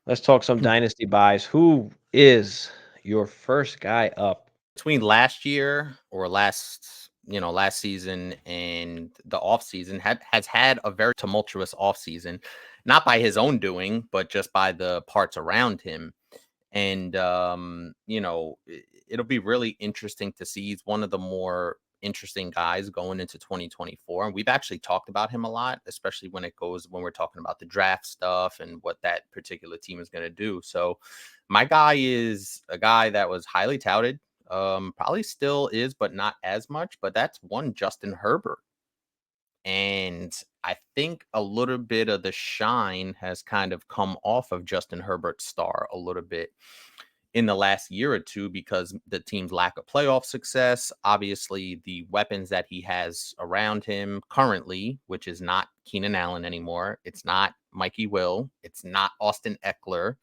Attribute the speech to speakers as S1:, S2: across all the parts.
S1: Let's talk some dynasty buys. Who is your first guy up?
S2: Between last year or last season and the off season has had a very tumultuous off season, not by his own doing, but just by the parts around him. And it'll be really interesting to see. He's one of the more interesting guys going into 2024. And we've actually talked about him a lot, especially when we're talking about the draft stuff and what that particular team is going to do. So my guy is a guy that was highly touted, probably still is, but not as much. But that's one Justin Herbert. And I think a little bit of the shine has kind of come off of Justin Herbert's star a little bit in the last year or two because the team's lack of playoff success, obviously the weapons that he has around him currently, which is not Keenan Allen anymore. It's not Mikey Will. It's not Austin Eckler.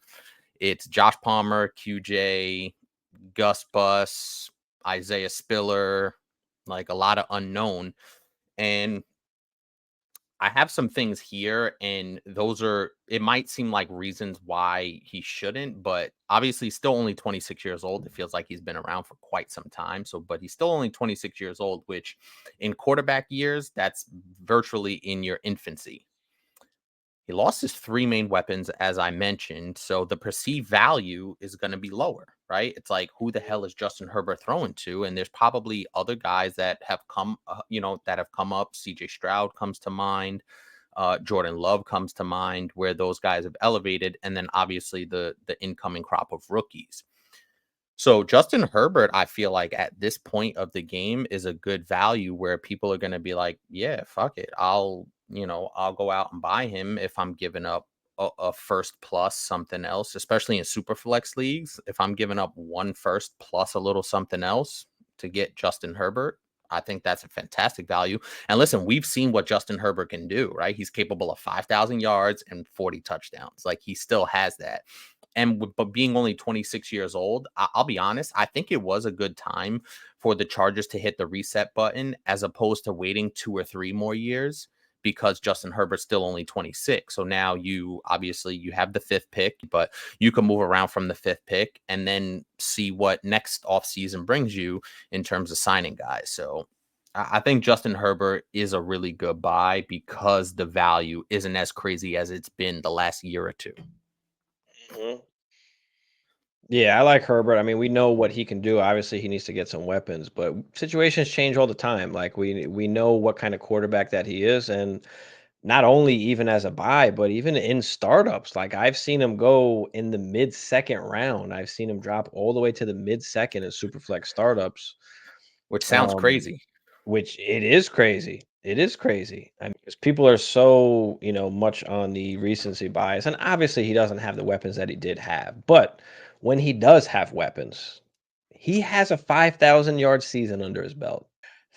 S2: It's Josh Palmer, QJ, Gus Bus, Isaiah Spiller, like a lot of unknown. And I have some things here, and it might seem like reasons why he shouldn't, but obviously he's still only 26 years old. It feels like he's been around for quite some time. But he's still only 26 years old, which in quarterback years, that's virtually in your infancy. He lost his three main weapons, as I mentioned. So the perceived value is going to be lower, right? It's like, who the hell is Justin Herbert throwing to? And there's probably other guys that have come up. CJ Stroud comes to mind. Jordan Love comes to mind, where those guys have elevated. And then obviously the incoming crop of rookies. So Justin Herbert, I feel like at this point of the game is a good value where people are going to be like, yeah, fuck it. I'll go out and buy him if I'm giving up a first plus something else, especially in super flex leagues. If I'm giving up one first plus a little something else to get Justin Herbert, I think that's a fantastic value. And listen, we've seen what Justin Herbert can do, right? He's capable of 5,000 yards and 40 touchdowns. Like, he still has that. But being only 26 years old, I'll be honest, I think it was a good time for the Chargers to hit the reset button as opposed to waiting 2 or 3 more years, because Justin Herbert's still only 26. So now you have the 5th pick, but you can move around from the 5th pick and then see what next offseason brings you in terms of signing guys. So I think Justin Herbert is a really good buy because the value isn't as crazy as it's been the last year or two.
S1: Mhm. Yeah, I like Herbert. I mean, we know what he can do. Obviously, he needs to get some weapons, but situations change all the time. Like, we know what kind of quarterback that he is, and not only even as a buy, but even in startups. Like, I've seen him go in the mid-second round. I've seen him drop all the way to the mid-second in superflex startups.
S2: Which sounds
S1: Um,
S2: crazy.
S1: which it is crazy. It is crazy. I mean, 'cause people are so, much on the recency bias, and obviously he doesn't have the weapons that he did have. But when he does have weapons, he has a 5,000-yard season under his belt,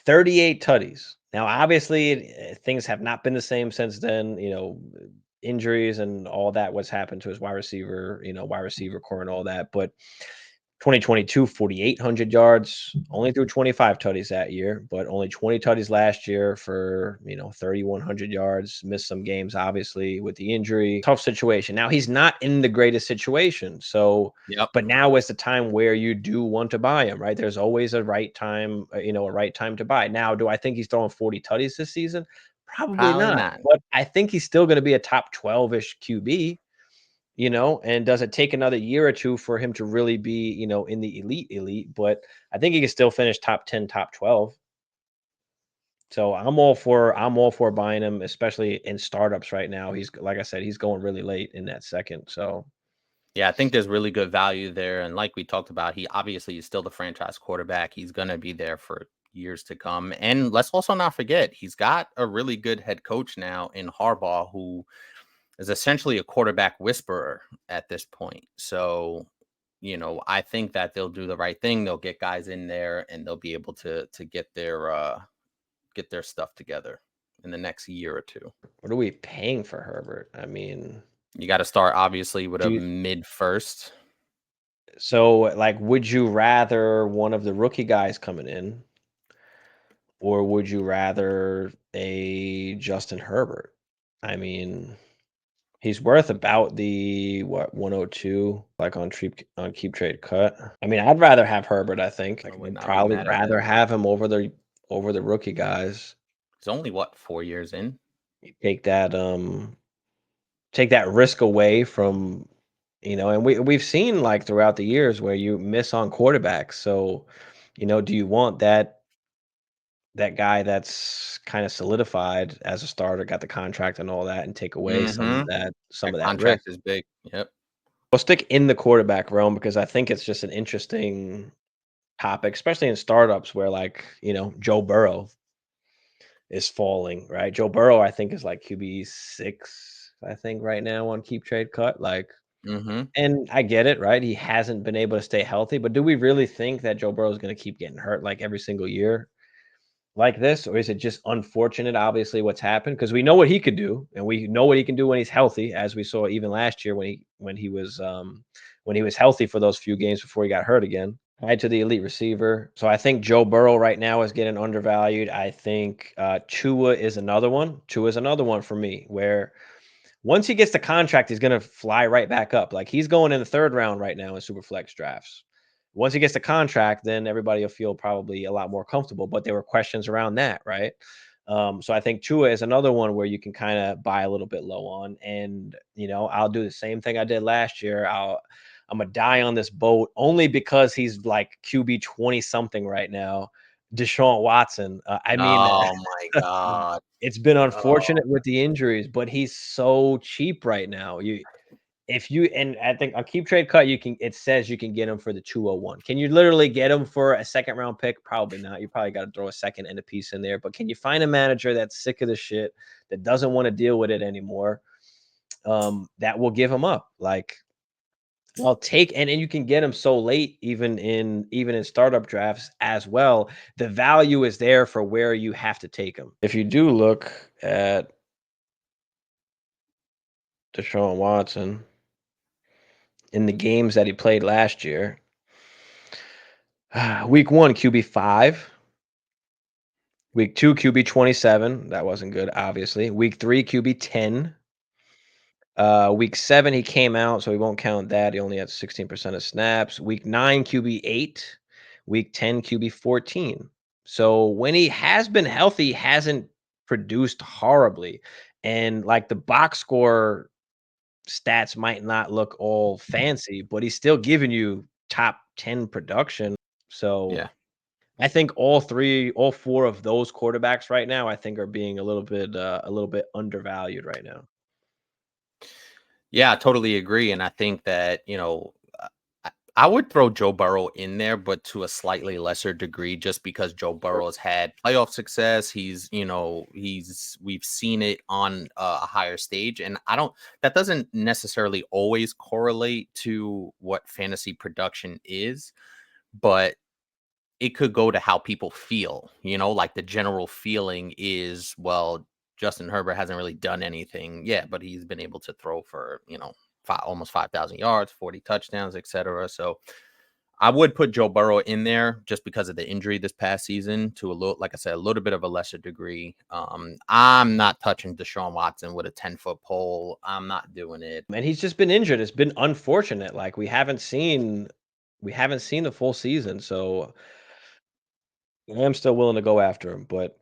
S1: 38 tutties. Now, obviously, things have not been the same since then. Injuries and all that. What's happened to his wide receiver core and all that. But 2022, 4,800 yards, only threw 25 tutties that year, but only 20 tutties last year for, 3,100 yards. Missed some games, obviously, with the injury. Tough situation. Now, he's not in the greatest situation. So,
S2: Yep.
S1: but now is the time where you do want to buy him, right? There's always a right time, a right time to buy. Now, do I think he's throwing 40 tutties this season? Probably
S2: Probably
S1: not.
S2: not.
S1: But I think he's still going to be a top 12-ish QB. And does it take another year or two for him to really be, in the elite? But I think he can still finish top 10, top 12. So I'm all for buying him, especially in startups right now. He's, like I said, he's going really late in that second. So
S2: Yeah, I think there's really good value there. And like we talked about, he obviously is still the franchise quarterback. He's going to be there for years to come. And let's also not forget, he's got a really good head coach now in Harbaugh, who is essentially a quarterback whisperer at this point. So, I think that they'll do the right thing. They'll get guys in there and they'll be able to get their stuff together in the next year or two.
S1: what are we paying for Herbert? I mean,
S2: You got to start obviously with
S1: do
S2: a
S1: you
S2: mid first.
S1: so like would you rather one of the rookie guys coming in, or would you rather a Justin Herbert? I mean, He's worth about the what 102 like on keep trade cut. I mean, I'd rather have Herbert, I think.
S2: I
S1: Like,
S2: would
S1: I'd
S2: not be
S1: probably
S2: mad at
S1: rather
S2: that.
S1: have him over the rookie guys.
S2: He's only what, 4 years in?
S1: You take that risk away from, and we've seen like throughout the years where you miss on quarterbacks. So, do you want that guy that's kind of solidified as a starter, got the contract and all that, and take away
S2: Mm-hmm.
S1: some
S2: That
S1: of that risk?
S2: contract is big. Yep.
S1: We'll stick in the quarterback realm because I think it's just an interesting topic, especially in startups where like, Joe Burrow is falling, right? Joe Burrow, I think, is like QB 6, I think, right now on keep trade cut. Like,
S2: Mm-hmm.
S1: and I get it, right? He hasn't been able to stay healthy, but do we really think that Joe Burrow is going to keep getting hurt like every single year like this? Or is it just unfortunate, obviously, what's happened? Because we know what he could do, and we know what he can do when he's healthy, as we saw even last year when he was healthy for those few games before he got hurt again. Tied to the elite receiver. So I think Joe Burrow right now is getting undervalued. I think Tua is another one. Tua is another one for me where once he gets the contract, he's gonna fly right back up. Like, he's going in the 3rd round right now in super flex drafts. Once he gets the contract, then everybody will feel probably a lot more comfortable, but there were questions around that, right? So I think Tua is another one where you can kinda buy a little bit low on, and, I'll do the same thing I did last year. Imma die on this boat only because he's, like, QB 20 something right now, Deshaun Watson. I mean,
S2: Oh my God.
S1: it's been
S2: Oh,
S1: unfortunate with the injuries, but he's so cheap right now. If you and I think on keep trade cut, it says you can get him for the 201. Can you literally get him for a second round pick? Probably not. You probably got to throw a second and a piece in there. But can you find a manager that's sick of the shit, that doesn't want to deal with it anymore? That will give him up. Like, I'll take and you can get him so late, even in startup drafts as well. The value is there for where you have to take him. If you do look at Deshaun Watson in the games that he played last year, week 1 QB 5, week 2 QB 27. That wasn't good, obviously. Week 3 QB 10. Week 7 he came out, so we won't count that. He only had 16% of snaps. Week 9 QB 8. Week 10 QB 14. So when he has been healthy, he hasn't produced horribly. And like, the box score stats might not look all fancy, but he's still giving you top 10 production. So
S2: yeah.
S1: I think all 4 of those quarterbacks right now, I think, are being a little bit undervalued right now.
S2: Yeah, I totally agree. And I think that, I would throw Joe Burrow in there, but to a slightly lesser degree, just because Joe Burrow has had playoff success. We've seen it on a higher stage. And that doesn't necessarily always correlate to what fantasy production is, but it could go to how people feel, like the general feeling is, well, Justin Herbert hasn't really done anything yet, but he's been able to throw for, almost 5,000 yards, 40 touchdowns, etc. So I would put Joe Burrow in there just because of the injury this past season, to a little, like I said, a little bit of a lesser degree. I'm not touching Deshaun Watson with a 10-foot pole. I'm not doing it.
S1: And he's just been injured. It's been unfortunate. Like, we haven't seen the full season, so I am still willing to go after him, but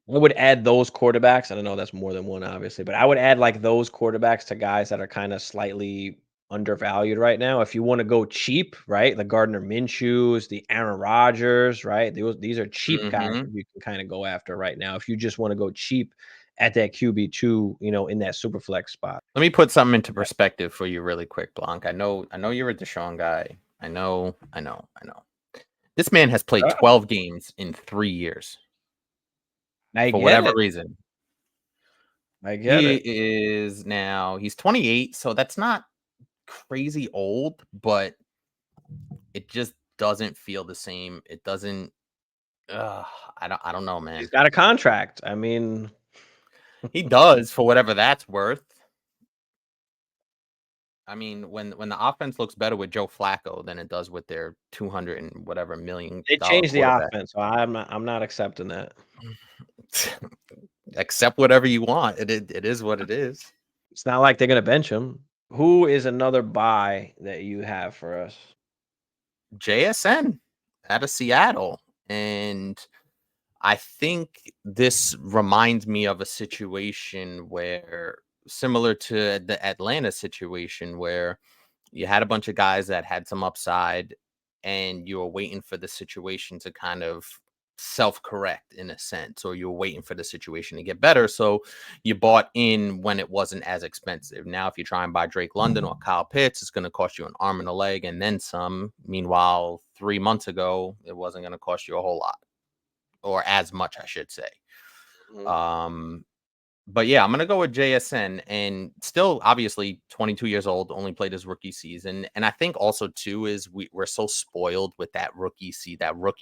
S1: I would add those quarterbacks. I don't know, that's more than one, obviously, but I would add like those quarterbacks to guys that are kind of slightly undervalued right now. If you want to go cheap, right? The Gardner Minshew's, the Aaron Rodgers, right? These are cheap guys
S2: Hmm.
S1: that you can kind of go after right now. If you just want to go cheap at that QB 2, in that super flex spot.
S2: Let me put something into perspective for you really quick, Blanc. I know you're a Deshaun guy. I know. This man has played
S1: Uh,
S2: 12 games in 3 years
S1: I
S2: for
S1: get
S2: whatever
S1: it.
S2: reason.
S1: I get it.
S2: He's 28, so that's not crazy old, but it just doesn't feel the same. It doesn't. Uh, I don't know,
S1: He's
S2: man.
S1: got a contract. I mean,
S2: He does, for whatever that's worth. I mean, when the offense looks better with Joe Flacco than it does with their 200 and whatever million
S1: they
S2: dollar
S1: changed the
S2: quarterback.
S1: offense, so I'm not accepting that.
S2: Accept whatever you want. It is what it is.
S1: It's not like they're gonna bench him. Who is another buy that you have for us?
S2: JSN out of Seattle. And I think this reminds me of a situation where similar to the Atlanta situation where you had a bunch of guys that had some upside and you were waiting for the situation to kind of self-correct in a sense, or you were waiting for the situation to get better. So you bought in when it wasn't as expensive. Now, if you try and buy Drake London or Kyle Pitts, it's going to cost you an arm and a leg and then some. Meanwhile, 3 months ago, it wasn't going to cost you a whole lot or as much, I should say.
S1: Mhm.
S2: Um, but yeah, I'm gonna go with JSN, and still obviously 22 years old, only played his rookie season. And I think also too is we're so spoiled with that rookie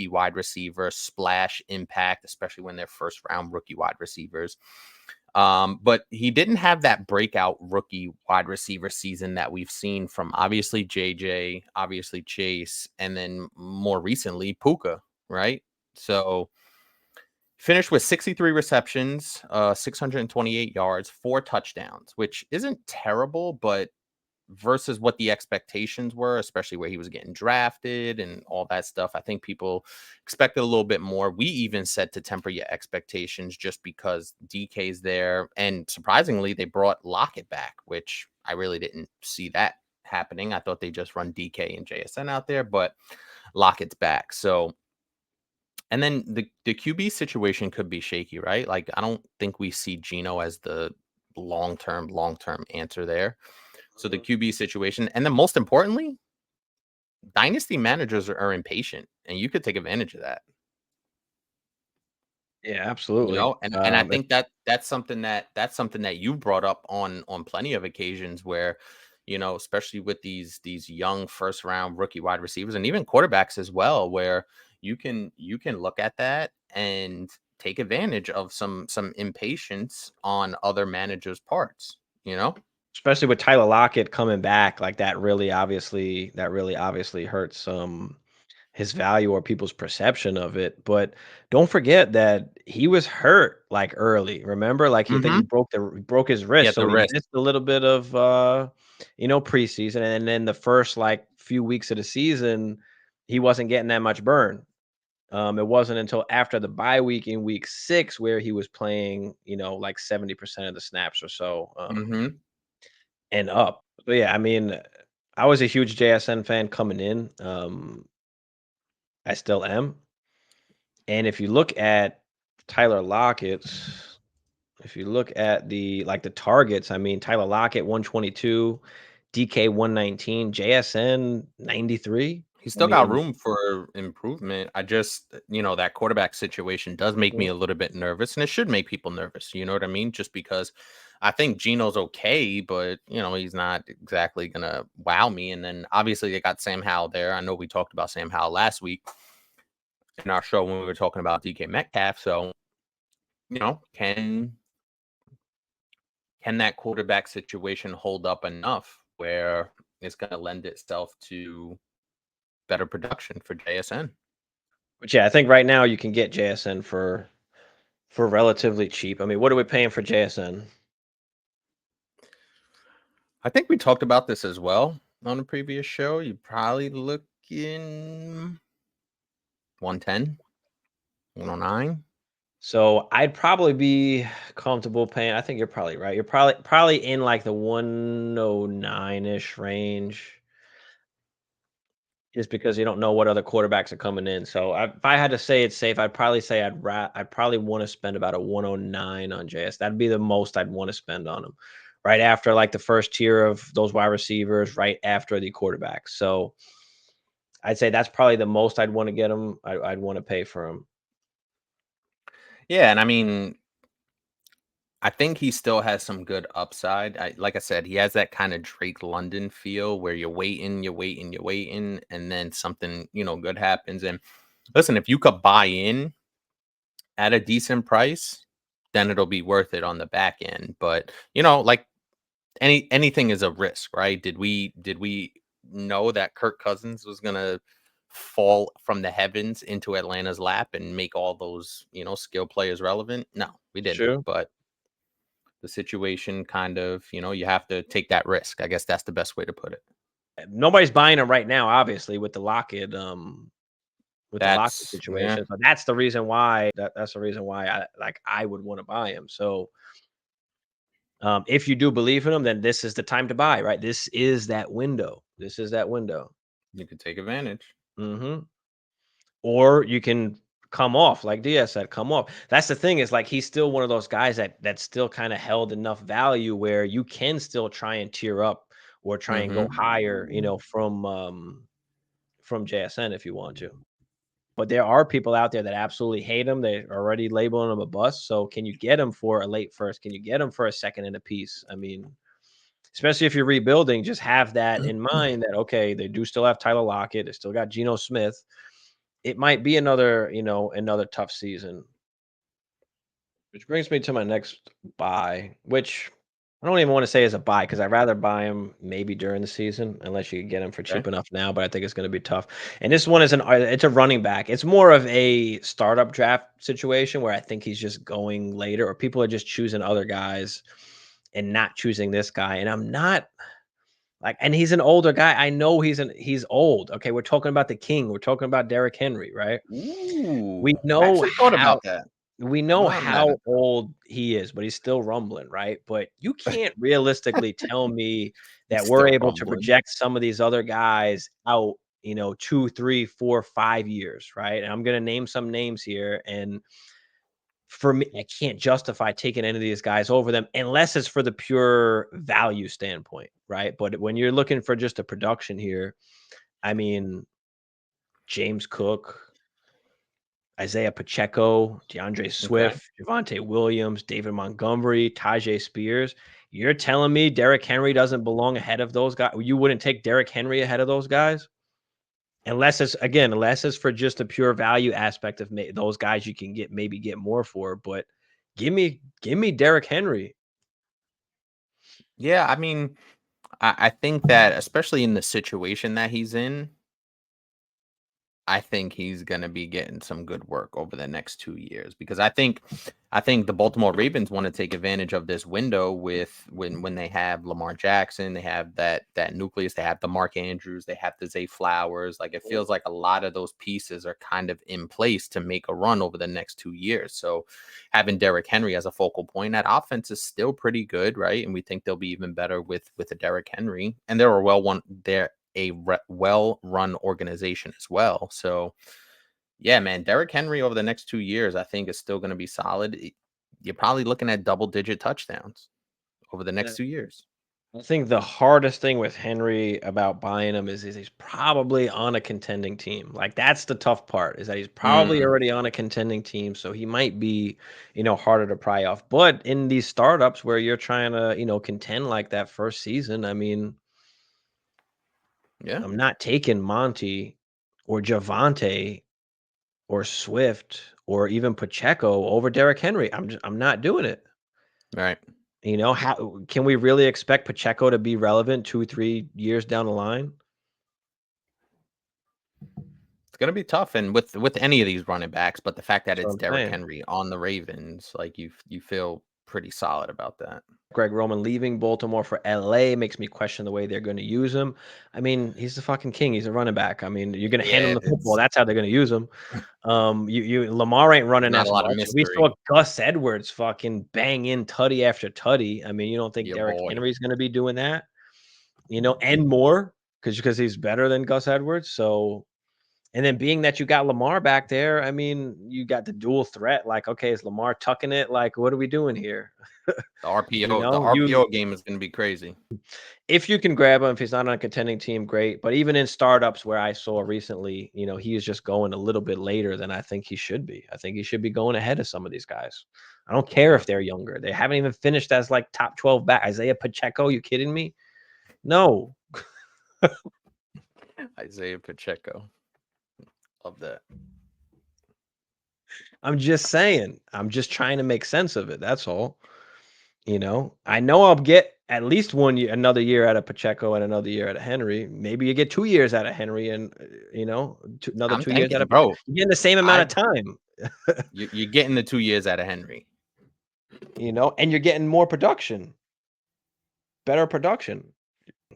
S2: wide receiver splash impact, especially when they're first round rookie wide receivers. But he didn't have that breakout rookie wide receiver season that we've seen from obviously JJ, obviously Chase, and then more recently Puka, right? So finished with 63 receptions, 628 yards, 4 touchdowns, which isn't terrible, but versus what the expectations were, especially where he was getting drafted and all that stuff, I think people expected a little bit more. We even said to temper your expectations just because DK's there. And surprisingly, they brought Lockett back, which I really didn't see that happening. I thought they just run DK and JSN out there, but Lockett's back. So and then the QB situation could be shaky, right? Like I don't think we see Geno as the long term answer there. So the
S1: Mhm.
S2: QB situation, and then most importantly, dynasty managers are impatient, and you could take advantage of that.
S1: Yeah,
S2: You
S1: absolutely.
S2: know, and I think that's something that you brought up on plenty of occasions where, especially with these young first round rookie wide receivers and even quarterbacks as well, where you can look at that and take advantage of some impatience on other managers' parts, you know?
S1: Especially with Tyler Lockett coming back, like that really obviously hurts his value or people's perception of it. But don't forget that he was hurt like early. Remember, like I think he
S2: Mhm.
S1: broke his
S2: Yeah,
S1: wrist, so
S2: the
S1: he
S2: risk.
S1: missed a little bit of preseason, and then the first like few weeks of the season, he wasn't getting that much burn. It wasn't until after the bye week in week 6 where he was playing, like 70% of the snaps or so,
S2: Mhm.
S1: and up. But yeah, I mean, I was a huge JSN fan coming in. I still am. And if you look at Tyler Lockett's, if you look at the targets, I mean, Tyler Lockett 122, DK 119, JSN 93.
S2: He's
S1: I
S2: still got
S1: mean,
S2: room for improvement. I just, that quarterback situation does make me
S1: mhm,
S2: a little bit nervous, and it should make people nervous. You know what I mean? Just because I think Geno's okay, but he's not exactly gonna wow me. And then obviously they got Sam Howell there. I know we talked about Sam Howell last week in our show when we were talking about DK Metcalf. So, can that quarterback situation hold up enough where it's gonna lend itself to better production for JSN?
S1: but yeah, I think right now you can get JSN for relatively cheap. I mean, what are we paying for JSN?
S2: I think we talked about this as well on a previous show. You probably looking 110, 109.
S1: So I'd probably be comfortable paying. I think you're probably right. You're probably in like the 109-ish range. Just because you don't know what other quarterbacks are coming in. So if I had to say it's safe, I'd probably say I'd probably want to spend about a 109 on JS. That'd be the most I'd want to spend on him. Right after like the first tier of those wide receivers, right after the quarterbacks. So I'd say that's probably the most I'd want to get him. I'd want to pay for him.
S2: Yeah, and I mean, I think he still has some good upside. Like I said, he has that kind of Drake London feel where you're waiting, you're waiting, you're waiting, and then something good happens. And listen, if you could buy in at a decent price, then it'll be worth it on the back end. But like anything is a risk, right? Did we know that Kirk Cousins was gonna fall from the heavens into Atlanta's lap and make all those skill players relevant? No, we
S1: It's
S2: didn't.
S1: true.
S2: the situation kind of, you have to take that risk. I guess that's the best way to put it.
S1: Nobody's buying him right now, obviously, with the Lockett
S2: Yeah.
S1: situation. So that's the reason why that's the reason why I would want to buy him. So if you do believe in him, then this is the time to buy, right? This is that window. This is that window.
S2: You can take advantage.
S1: Hmm. Or you can come off, like Diaz said, come off. That's the thing, is like he's still one of those guys that's still kind of held enough value where you can still try and tier up or try and go higher, from JSN if you want to. But there are people out there that absolutely hate him. They're already labeling him a bust. So can you get him for a late first? Can you get him for a second and a piece? I mean, especially if you're rebuilding, just have that in mind that, okay, they do still have Tyler Lockett. They still got Geno Smith. It might be another tough season. Which brings me to my next buy, which I don't even want to say is a buy because I'd rather buy him maybe during the season, unless you can get him for
S2: Okay.
S1: cheap enough now. But I think it's going to be tough. And this one is it's a running back. It's more of a startup draft situation where I think he's just going later, or people are just choosing other guys and not choosing this guy. And I'm not like, and he's an older guy. I know he's old. Okay, we're talking about the king. We're talking about Derrick Henry, right? We
S2: Ooh, I
S1: know
S2: actually thought
S1: how
S2: about that.
S1: we
S2: I'm
S1: know
S2: not mad
S1: how
S2: at that.
S1: old he is, but he's still rumbling, right? But you can't realistically tell me
S2: He's
S1: that we're
S2: still
S1: able to
S2: rumbling.
S1: project some of these other guys out, 2, 3, 4, 5 years, right? And I'm gonna name some names here, and for me, I can't justify taking any of these guys over them unless it's for the pure value standpoint, right? But when you're looking for just a production here, I mean, James Cook, Isaiah Pacheco, DeAndre
S2: Okay.
S1: Swift, Javonte Williams, David Montgomery, Tajay Spears. You're telling me Derrick Henry doesn't belong ahead of those guys? You wouldn't take Derrick Henry ahead of those guys? Unless it's for just a pure value aspect of those guys you can maybe get more for. But give me Derrick Henry.
S2: Yeah, I mean, I think that especially in the situation that he's in, I think he's gonna be getting some good work over the next 2 years because I think the Baltimore Ravens want to take advantage of this window with when they have Lamar Jackson, they have that nucleus, they have the Mark Andrews, they have the Zay Flowers. Like it feels like a lot of those pieces are kind of in place to make a run over the next 2 years. So having Derrick Henry as a focal point, that offense is still pretty good, right? And we think they'll be even better with a Derrick Henry, and they're well-run organization as well. So, yeah, man, Derrick Henry over the next 2 years, I think is still going to be solid. You're probably looking at double-digit touchdowns over the next 2 years.
S1: I think the hardest thing with Henry about buying him is he's probably on a contending team. Like that's the tough part, is that he's probably
S2: Mm,
S1: already on a contending team, so he might be, harder to pry off. But in these startups where you're trying to, contend like that first season, I mean,
S2: yeah,
S1: I'm not taking Monty or Javante or Swift or even Pacheco over Derrick Henry. I'm not doing it.
S2: right.
S1: How can we really expect Pacheco to be relevant 2, 3 years down the line?
S2: It's going to be tough, and with any of these running backs, but the fact that
S1: That's what
S2: it's
S1: I'm
S2: Derrick
S1: saying.
S2: Henry on the Ravens, like you feel pretty solid about that.
S1: Greg Roman leaving Baltimore for LA makes me question the way they're gonna use him. I mean, he's the fucking king. He's a running back. I mean, you're gonna hand him
S2: Yeah,
S1: the football.
S2: it's
S1: That's how they're gonna use him. Lamar ain't
S2: there's
S1: running
S2: not a
S1: as
S2: lot of
S1: much. We saw
S2: mystery.
S1: Gus Edwards fucking bang in tutty after tutty. I mean, you don't think
S2: Your
S1: Derrick
S2: boy.
S1: Henry's gonna be doing that? And more because he's better than Gus Edwards. So, and then being that you got Lamar back there, I mean, you got the dual threat. Like, okay, is Lamar tucking it? Like, what are we doing here?
S2: The RPO, the
S1: You
S2: RPO game is going to be crazy.
S1: if you can grab him, if he's not on a contending team, great. But even in startups where I saw recently, he is just going a little bit later than I think he should be. I think he should be going ahead of some of these guys. I don't care
S2: Yeah.
S1: if they're younger. They haven't even finished as like top 12 back. Isaiah Pacheco, you kidding me? No.
S2: Isaiah Pacheco. Love that.
S1: I'm just saying. I'm just trying to make sense of it. That's all. I know I'll get at least another year out of Pacheco and another year out of Henry. Maybe you get 2 years out of Henry and another
S2: I'm
S1: 2 years out
S2: thinking,
S1: of Pacheco.
S2: bro,
S1: You're getting the same amount
S2: I
S1: of time.
S2: you're getting the 2 years out of Henry.
S1: and you're getting more production, better production.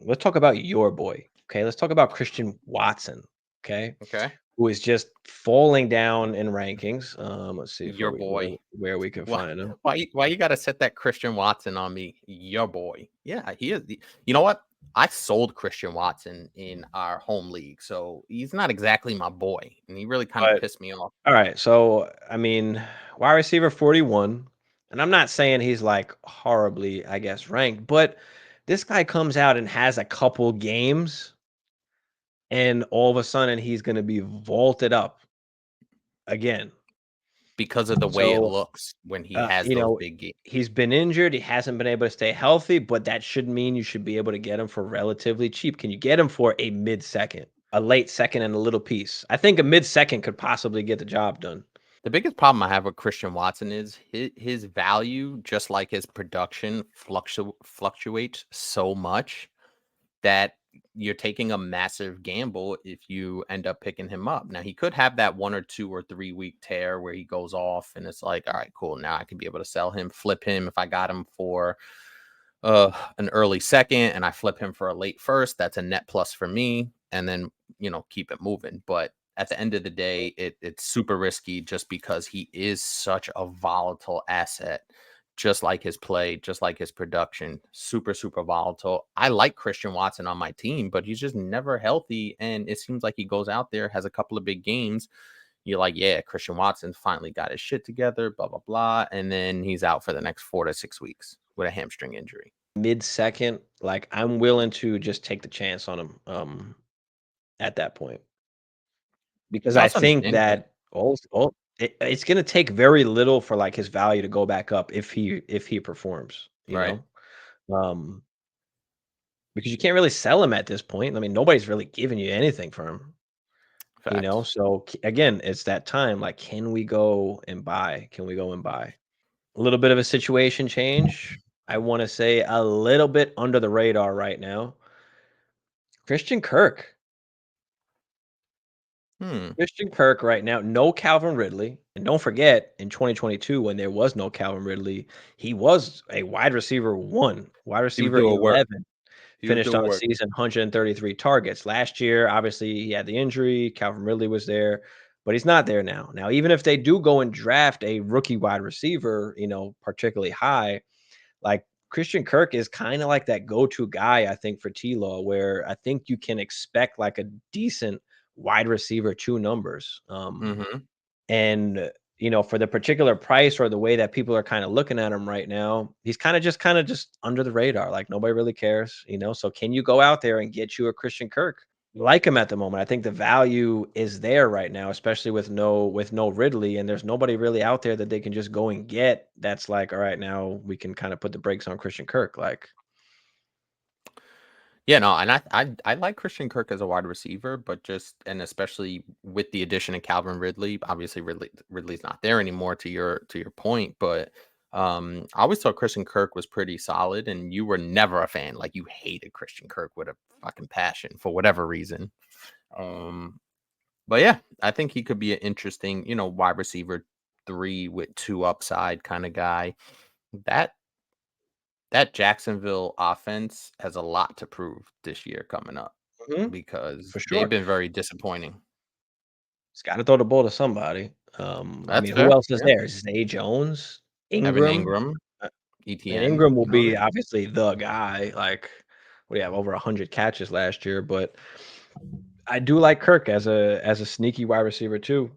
S1: Let's talk about your boy. Okay, let's talk about Christian Watson. Okay,
S2: Okay.
S1: who is just falling down in rankings. Let's see if
S2: Your boy.
S1: where we can
S2: Why
S1: find him.
S2: why you gotta set that Christian Watson on me? Your boy. Yeah, he is you know what? I sold Christian Watson in our home league, so he's not exactly my boy, and he really kind of
S1: But
S2: pissed me off
S1: all right, so I mean, wide receiver 41, and I'm not saying he's like horribly, I guess, ranked, but this guy comes out and has a couple games, and all of a sudden he's going to be vaulted up again.
S2: because of the way it
S1: So,
S2: looks when he has
S1: you
S2: those
S1: know,
S2: big games.
S1: he's been injured. He hasn't been able to stay healthy, but that should mean you should be able to get him for relatively cheap. Can you get him for a mid second, a late second, and a little piece? I think a mid second could possibly get the job done.
S2: The biggest problem I have with Christian Watson is his value, just like his production, fluctuates so much that you're taking a massive gamble if you end up picking him up. Now, he could have that 1 or 2 or 3 week tear where he goes off and it's like, all right, cool. Now I can be able to sell him, flip him. If I got him for an early second and I flip him for a late first, that's a net plus for me. And then, keep it moving. But at the end of the day, it's super risky just because he is such a volatile asset, just like his play, just like his production, super, super volatile. I like Christian Watson on my team, but he's just never healthy. And it seems like he goes out there, has a couple of big games. You're like, yeah, Christian Watson finally got his shit together, blah, blah, blah. And then he's out for the next 4 to 6 weeks with a hamstring injury.
S1: Mid second, like I'm willing to just take the chance on him at that point because I
S2: That's
S1: think
S2: understandable,
S1: that it's going to take very little for like his value to go back up if he performs,
S2: right?
S1: um, because you can't really sell him at this point. I mean, nobody's really giving you anything for him,
S2: Facts.
S1: So again, it's that time. Like, can we go and buy? Can we go and buy? A little bit of a situation change. I want to say a little bit under the radar right now. Christian Kirk.
S2: Hmm.
S1: Christian Kirk right now, no Calvin Ridley. And don't forget, in 2022, when there was no Calvin Ridley, he was a wide receiver 1, wide
S2: He was
S1: receiver
S2: doing work.
S1: 11,
S2: He was
S1: finished
S2: doing
S1: on the
S2: work.
S1: season 133 targets. Last year, obviously, he had the injury. Calvin Ridley was there, but he's not there now. Now, even if they do go and draft a rookie wide receiver, particularly high, like Christian Kirk is kind of like that go-to guy, I think, for T-Law, where I think you can expect like a decent wide receiver 2 numbers.
S2: Hmm.
S1: And for the particular price or the way that people are kind of looking at him right now, he's kind of just under the radar. Like nobody really cares. So can you go out there and get you a Christian Kirk? Like him at the moment. I think the value is there right now, especially with no Ridley, and there's nobody really out there that they can just go and get. That's like, all right, now we can kind of put the brakes on Christian Kirk. Like,
S2: Yeah, no, and I like Christian Kirk as a wide receiver, but and especially with the addition of Calvin Ridley, obviously Ridley's not there anymore to your point, but I always thought Christian Kirk was pretty solid, and you were never a fan. Like you hated Christian Kirk with a fucking passion for whatever reason. Um, but yeah, I think he could be an interesting, wide receiver 3 with 2 upside kind of guy. That that Jacksonville offense has a lot to prove this year coming up
S1: mhm,
S2: because
S1: for
S2: they've
S1: sure,
S2: been very disappointing.
S1: he's got to throw the ball to somebody. I
S2: That's
S1: mean, who
S2: fair.
S1: else is
S2: Yeah.
S1: there? Zay Jones,
S2: Evan
S1: Ingram.
S2: Ingram,
S1: Uh, and
S2: ETN.
S1: Ingram will
S2: Oh,
S1: be obviously the guy. Like, what do you have, over 100 catches last year? But I do like Kirk as a sneaky wide receiver too.